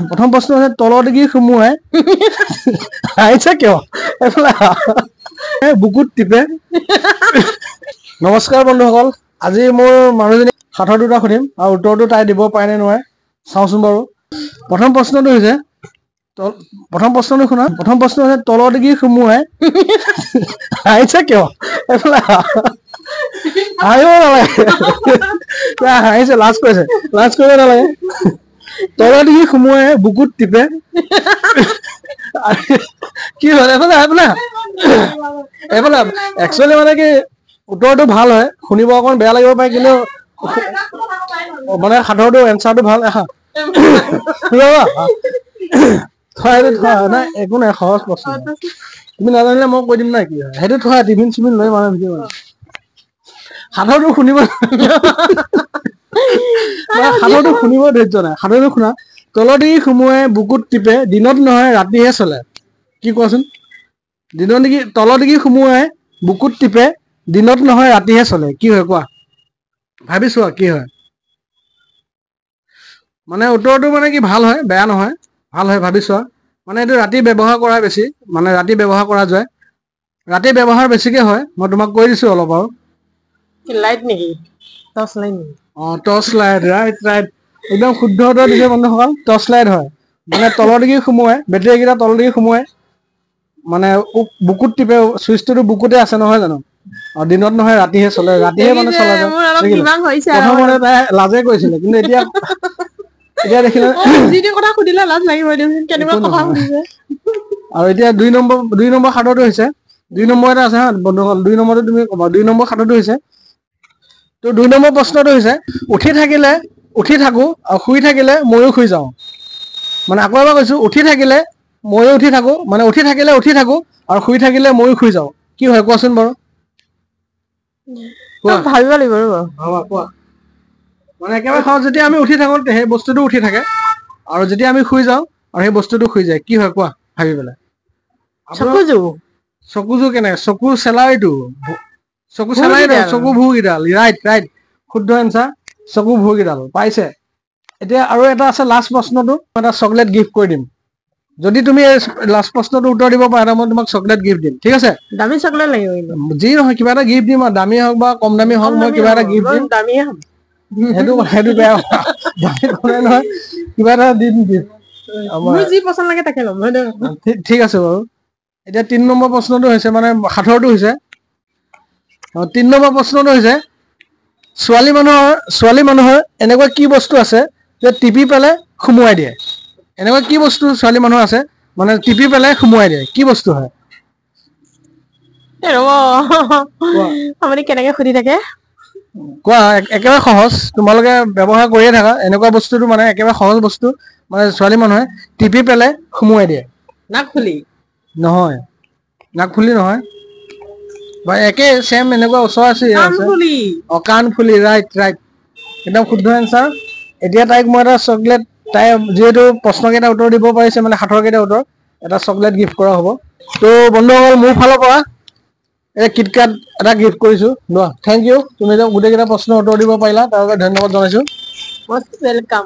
প্ৰথম প্ৰশ্ন হৈছে তলৰ ডিঙি সুমুৱাই হাঁহিছে কিয়? বুকুত টিপে। নমস্কাৰ বন্ধুসকল, আজি মোৰ মানুহজনী সাঁথৰ দুটা সুধিম আৰু উত্তৰটো তাই দিব পাৰে নে নোৱাৰে চাওঁচোন বাৰু। প্ৰথম প্ৰশ্নটো হৈছে তলৰ ডিঙি সুমুৱাই হাঁহিছে কিয়? হাঁহিব নালাগে, হাঁহিছে, লাজ কৰিছে, লাজ কৰিব নালাগে। তলৰ ডিঙি সুমুৱাই বুকুত টিপে। কি হ'ল এইফালে একচুৱেলি মানে কি উত্তৰটো ভাল হয়, শুনিব অকণ বেয়া লাগিব পাৰে, কিন্তু মানে সাঁথৰটো এনচাৰটো ভাল। নাই একো নাই, সহজ প্ৰশ্ন, তুমি নাজানিলে মই কৈ দিম নাই কি হয়। সেইটো থোৱা টিফিন চিফিন লৈ মানে ভিডিঅ' সাঁথৰটো শুনিব, সাঁথৰটো শুনিব ধৈৰ্য নাই। সাঁথৰটো শুনা। তলৰ ডিঙি সুমুৱাই বুকুত টিপে, দিনত নহয় ৰাতিহে চলে। কি কোৱাচোন? তলৰ ডিঙি সুমুৱাই বুকুত টিপে, দিনত নহয় ৰাতিহে চলে। কি হয় কোৱা? ভাবি চোৱা কি হয়। মানে উত্তৰটো মানে কি ভাল হয়, বেয়া নহয়, ভাল হয়, ভাবি চোৱা। মানে এইটো ৰাতি ব্যৱহাৰ কৰা বেছি, মানে ৰাতি ব্যৱহাৰ কৰা যায়, ৰাতি ব্যৱহাৰ বেছিকে হয়। মই তোমাক কৈ দিছো অলপ আৰু। লাইট নেকি? টৰ্চ লাইট নেকি? টৰ্চ লাইট, ৰাইট ৰাইট, একদম শুদ্ধ উত্তৰ দিছে বন্ধুসকল। টৰ্চ লাইট হয়। মানে তলৰ ডিঙি সুমুৱাই, বেটেৰী কেইটা তলৰ ডিঙি সুমুৱাই, মানে বুকুত টিপে, চুইচটোতো বুকুতে আছে নহয় জানো? আৰু দিনত নহয় ৰাতিহে চলে, ৰাতিহে মানে চলা যায়। প্ৰথমতে তাই লাজে কৰিছিলে, কিন্তু এতিয়া দেখিলে যিটো কথা সুধিলে লাজ লাগিবই দিয়কচোন, কেনেকুৱা কথা সুধিছে। আৰু এতিয়া দুই নম্বৰ সাঁথৰটো হৈছে, দুই নম্বৰ এটা আছে হা বন্ধুসকল, দুই নম্বৰটো তুমি ক'বা। দুই নম্বৰ সাঁথৰটো হৈছে, ত' 2 নম্বৰ প্ৰশ্নটো হৈছে, উঠি থাকো আৰু শুই থাকিলে ময়ো শুই যাওঁ। মানে আকৌ এবাৰ কৈছো, উঠি থাকিলে ময়ো উঠি থাকো, মানে উঠি থাকিলে উঠি থাকো আৰু শুই থাকিলে ময়ো শুই যাওঁ। কি হয় কোৱাচোন বাৰু? ভাবিব লাগিব ৰ'ব। কোৱা। মানে একেবাৰে সহজ, যেতিয়া আমি উঠি থাকো সেই বস্তুটো উঠি থাকে, আৰু যেতিয়া আমি শুই যাওঁ আৰু সেই বস্তুটো শুই যায়। কি হয় কোৱা ভাবি পেলাই। চকুযোৰ কেনেকে? চকুৰ চেলাউৰিটো, চকু চেলাউৰি নহয়, চকু ভুৰকেইডাল। ৰাইট ৰাইট, শুদ্ধ এনচাৰ, চকু ভুৰকেইডাল। পাইছে? এতিয়া আৰু এটা আছে, লাষ্ট প্ৰশ্নটো এটা চকলেট গিফ্ট কৰি দিম। যদি তুমি লাষ্ট প্ৰশ্নটো উত্তৰ দিব পাৰা, মই তোমাক চকলেট গিফ্ট দিম, ঠিক আছে? দামী চকলেট লাগিব, যি নহয় কিবা এটা গিফ্ট দিম আৰু, দামী হওক বা কম দামী হওক, মই কিবা এটা গিফ্ট দিম। সেইটো বেয়া নহয়, কিবা এটা দিম গিফ্ট। যি পছন্দ লাগে তাকে ল'ম। ঠিক আছে বাৰু। এতিয়া 3 নম্বৰ প্ৰশ্নটো হৈছে, মানে সাঁথৰটো হৈছে, 3 নম্বৰ প্ৰশ্নটো হৈছে, ছোৱালী মানুহৰ এনেকুৱা কি বস্তু আছে যে টিপি পেলাই সুমুৱাই দিয়ে? এনেকুৱা কি বস্তু ছোৱালী মানুহৰ আছে, মানে টিপি পেলাই সুমুৱাই দিয়ে? কি বস্তু হয়? আপুনি কেনেকে সুধি থাকে? কোৱা, একেবাৰে সহজ, তোমালোকে ব্যৱহাৰ কৰিয়ে থাকা এনেকুৱা বস্তুটো, মানে একেবাৰে সহজ বস্তু, মানে ছোৱালী মানুহে টিপি পেলাই সুমুৱাই দিয়ে। নাকফুলি? নহয়, নাকফুলি নহয়, বা একে চেম এনেকুৱা ওচৰা-ওচৰি আছে। কাণফুলি, ৰাইট ৰাইট, একদম শুদ্ধ এনচাৰ। এতিয়া তাইক মই এটা চকলেট, তাই যিহেতু প্ৰশ্নকেইটা উত্তৰ দিব পাৰিছে, মানে সাঁথৰকেইটা উত্তৰ, এটা চকলেট গিফ্ট কৰা হ'ব। ত' বন্ধুসকল, মোৰ ফালৰ পৰা কিটকাট এটা গিফ্ট কৰিছো, লোৱা। থেংক ইউ, তুমি যে গোটেইকেইটা প্ৰশ্নৰ উত্তৰ দিব পাৰিলা, তাৰ বাবে ধন্যবাদ জনাইছো। Most welcome.